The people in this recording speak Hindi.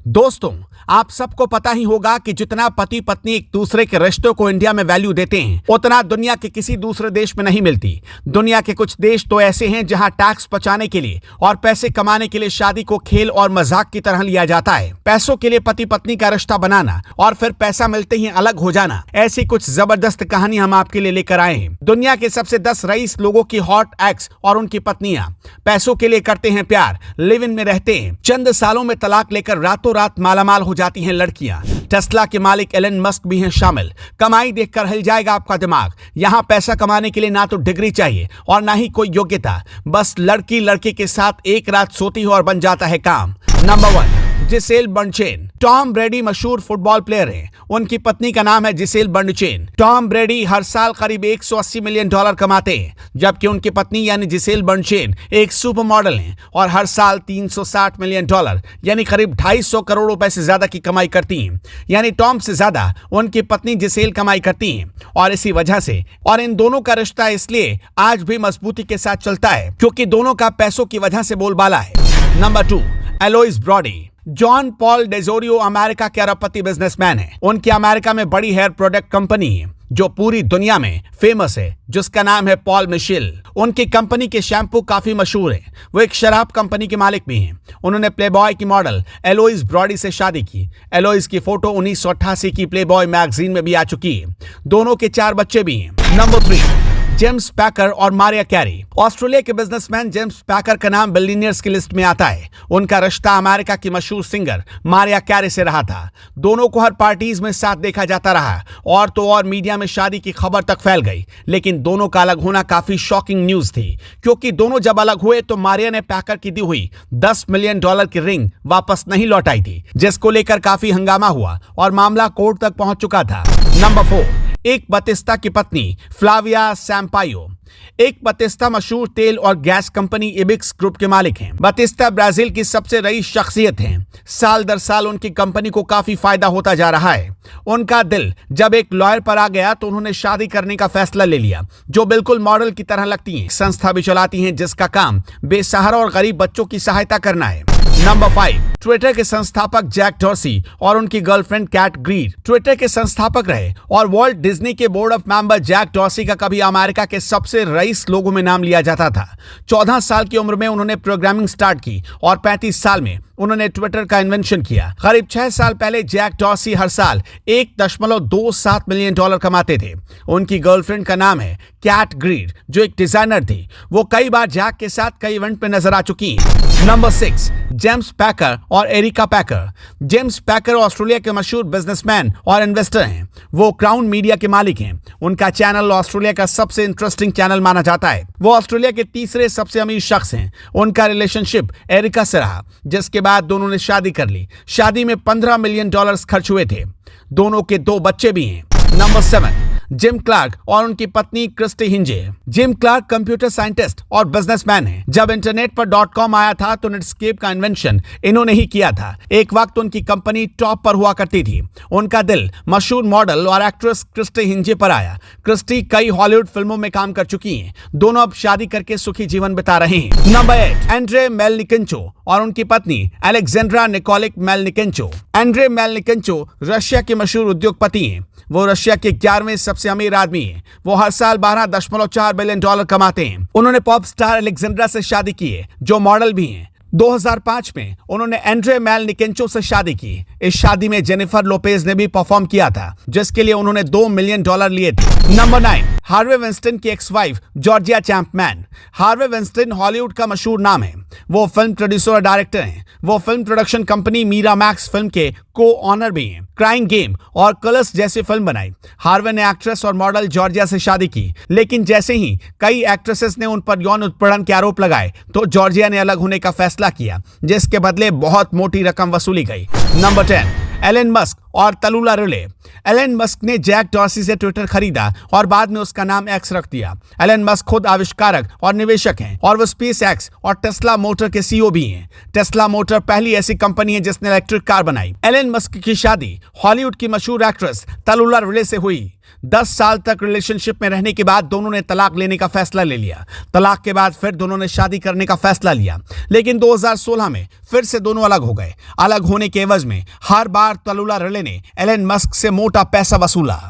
दोस्तों, आप सबको पता ही होगा कि जितना पति पत्नी एक दूसरे के रिश्तों को इंडिया में वैल्यू देते हैं, उतना दुनिया के किसी दूसरे देश में नहीं मिलती। दुनिया के कुछ देश तो ऐसे हैं जहां टैक्स बचाने के लिए और पैसे कमाने के लिए शादी को खेल और मजाक की तरह लिया जाता है। पैसों के लिए पति पत्नी का रिश्ता बनाना और फिर पैसा मिलते ही अलग हो जाना, ऐसी कुछ जबरदस्त कहानी हम आपके लिए लेकर आए हैं। दुनिया के सबसे 10 रईस लोगों की हॉट एक्स और उनकी पत्नियां पैसों के लिए करते हैं प्यार, लिव इन में रहते हैं, चंद सालों में तलाक लेकर रातों रात मालामाल हो जाती हैं लड़कियां। टेस्ला के मालिक एलन मस्क भी हैं शामिल। कमाई देखकर हिल जाएगा आपका दिमाग। यहाँ पैसा कमाने के लिए ना तो डिग्री चाहिए और ना ही कोई योग्यता, बस लड़की लड़के के साथ एक रात सोती हो और बन जाता है काम। नंबर 1, जिसेल बर्नचेन। टॉम ब्रेडी मशहूर फुटबॉल प्लेयर हैं। उनकी पत्नी का नाम है जिसेल बर्नचेन। टॉम ब्रेडी हर साल करीब $180 मिलियन कमाते हैं, जबकि उनकी पत्नी यानी जिसेल बर्नचेन एक सुपर मॉडल हैं और हर साल $360 मिलियन यानी करीब 250 करोड़ रुपए से ज्यादा की कमाई करती हैं। यानी टॉम से ज्यादा उनकी पत्नी जिसेल कमाई करती हैं और इसी वजह से और इन दोनों का रिश्ता इसलिए आज भी मजबूती के साथ चलता है क्योंकि दोनों का पैसों की वजह से बोलबाला है। Number 2, Eloise Broady. John Paul DeJoria America के अरबपति बिजनेसमैन है। उनकी अमेरिका में बड़ी हेयर प्रोडक्ट कंपनी है जो पूरी दुनिया में फेमस है, जिसका नाम है पॉल मिशेल। उनकी कंपनी के शैम्पू काफी मशहूर है। वो एक शराब कंपनी के मालिक भी हैं। उन्होंने प्लेबॉय की मॉडल एलोइस ब्रॉडी से शादी की। एलोइस की फोटो 1988 की प्लेबॉय मैगजीन में भी आ चुकी है। दोनों के 4 बच्चे भी हैं। नंबर 3, जेम्स पैकर और मारिया कैरी। ऑस्ट्रेलिया के बिजनेसमैन जेम्स पैकर का नाम बिलियनियर्स की लिस्ट में आता है। उनका रिश्ता अमेरिका की मशहूर सिंगर मारिया कैरी से रहा था। दोनों को हर पार्टीज में साथ देखा जाता रहा और तो और मीडिया में शादी की खबर तक फैल गई। लेकिन दोनों का अलग होना काफी शॉकिंग न्यूज थी, क्योंकि दोनों जब अलग हुए तो मारिया ने पैकर की दी हुई $10 मिलियन की रिंग वापस नहीं लौटाई थी, जिसको लेकर काफी हंगामा हुआ और मामला कोर्ट तक पहुंच चुका था। नंबर 4, एक बतिस्ता की पत्नी फ्लाविया सैम्पायो। एक बतिस्ता मशहूर तेल और गैस कंपनी इबिक्स ग्रुप के मालिक हैं। बतिस्ता ब्राजील की सबसे रईस शख्सियत हैं। साल दर साल उनकी कंपनी को काफी फायदा होता जा रहा है। उनका दिल जब एक लॉयर पर आ गया तो उन्होंने शादी करने का फैसला ले लिया, जो बिल्कुल मॉडल की तरह लगती हैं। संस्था भी चलाती हैं जिसका काम बेसहारा और गरीब बच्चों की सहायता करना है। नंबर 5, ट्विटर के संस्थापक जैक डॉर्सी और उनकी गर्लफ्रेंड कैट ग्रीड। ट्विटर के संस्थापक रहे और वॉल्ट डिज्नी के board of member Jack Dorsey का कभी अमेरिका के सबसे रईस लोगों में नाम लिया जाता था। 14 साल की उम्र में उन्होंने प्रोग्रामिंग स्टार्ट की और 35 साल में उन्होंने ट्विटर का इन्वेंशन किया। करीब 6 साल पहले जैक डॉर्सी हर साल $1.27 मिलियन कमाते थे। उनकी गर्लफ्रेंड का नाम है कैट ग्रीड, जो एक डिजाइनर थी। वो कई बार जैक के साथ कई इवेंट में नजर आ चुकी हैं। नंबर 6, जेम्स पैकर और एरिका पैकर। जेम्स पैकर ऑस्ट्रेलिया के मशहूर बिजनेसमैन और इन्वेस्टर हैं। वो क्राउन मीडिया के मालिक हैं। उनका चैनल ऑस्ट्रेलिया का सबसे इंटरेस्टिंग चैनल माना जाता है। वो ऑस्ट्रेलिया के तीसरे सबसे अमीर शख्स हैं। उनका रिलेशनशिप एरिका से रहा, जिसके बाद दोनों ने शादी कर ली। शादी में $15 मिलियन खर्च हुए थे। दोनों के 2 बच्चे भी हैं। नंबर 7, जिम क्लार्क और उनकी पत्नी Kristy Hinze. Jim Clark computer scientist और बिजनेसमैन हैं। जब इंटरनेट पर .com आया था तो नेटस्केप का इन्वेंशन इन्होंने ही किया था। एक वक्त उनकी कंपनी टॉप पर हुआ करती थी। उनका दिल मशहूर मॉडल और एक्ट्रेस क्रिस्टी हिंजे पर आया। क्रिस्टी कई हॉलीवुड फिल्मों में काम कर चुकी हैं। दोनों अब शादी करके सुखी जीवन बिता रहे हैं। नंबर 8, एंड्रे मेलनिकेंचो और उनकी पत्नी अलेक्जेंड्रा निकोलिक मेलनिकेंचो। एंड्रे मेलनिकेंचो रशिया के मशहूर उद्योगपति हैं। वो रशिया के 11वें सबसे अमीर आदमी हैं। वो हर साल $12.4 बिलियन कमाते हैं। उन्होंने पॉप स्टार अलेक्जेंड्रा से शादी की है, जो मॉडल भी हैं। 2005 में उन्होंने एंड्रे मेलनिकेंचो से शादी की। इस शादी में जेनिफर लोपेज ने भी परफॉर्म किया था, जिसके लिए उन्होंने $2 मिलियन लिए थे। नंबर 9, हार्वे विंस्टन की ex wife Georgia Chapman. Harvey Weinstein Hollywood का मशहूर नाम है। वो फिल्म प्रोड्यूसर और डायरेक्टर हैं। वो film production company Miramax film के को ऑनर भी हैं। क्राइम गेम और कलर्स जैसी फिल्म बनाई। हार्वे ने एक्ट्रेस और मॉडल जॉर्जिया से शादी की, लेकिन जैसे ही कई एक्ट्रेसेस ने उन पर यौन उत्पीड़न के आरोप लगाए तो जॉर्जिया ने अलग होने का फैसला किया, जिसके बदले बहुत मोटी रकम वसूली गई। नंबर 10, एलन मस्क और तलुला रिले। एलन मस्क ने जैक डॉर्सी से ट्विटर खरीदा और बाद में उसका नाम एक्स रख दिया। एलन मस्क खुद आविष्कारक और निवेशक हैं और वो स्पेस एक्स और टेस्ला मोटर के सीईओ भी हैं। टेस्ला मोटर पहली ऐसी कंपनी है जिसने इलेक्ट्रिक कार बनाई। एलन मस्क की शादी हॉलीवुड की मशहूर एक्ट्रेस तलुला रिले से हुई। 10 साल तक रिलेशनशिप में रहने के बाद दोनों ने तलाक लेने का फैसला ले लिया। तलाक के बाद फिर दोनों ने शादी करने का फैसला लिया, लेकिन 2016 में फिर से दोनों अलग हो गए। अलग होने के एवज में हर बार तलुला रिले ने एलन मस्क से मोटा पैसा वसूला।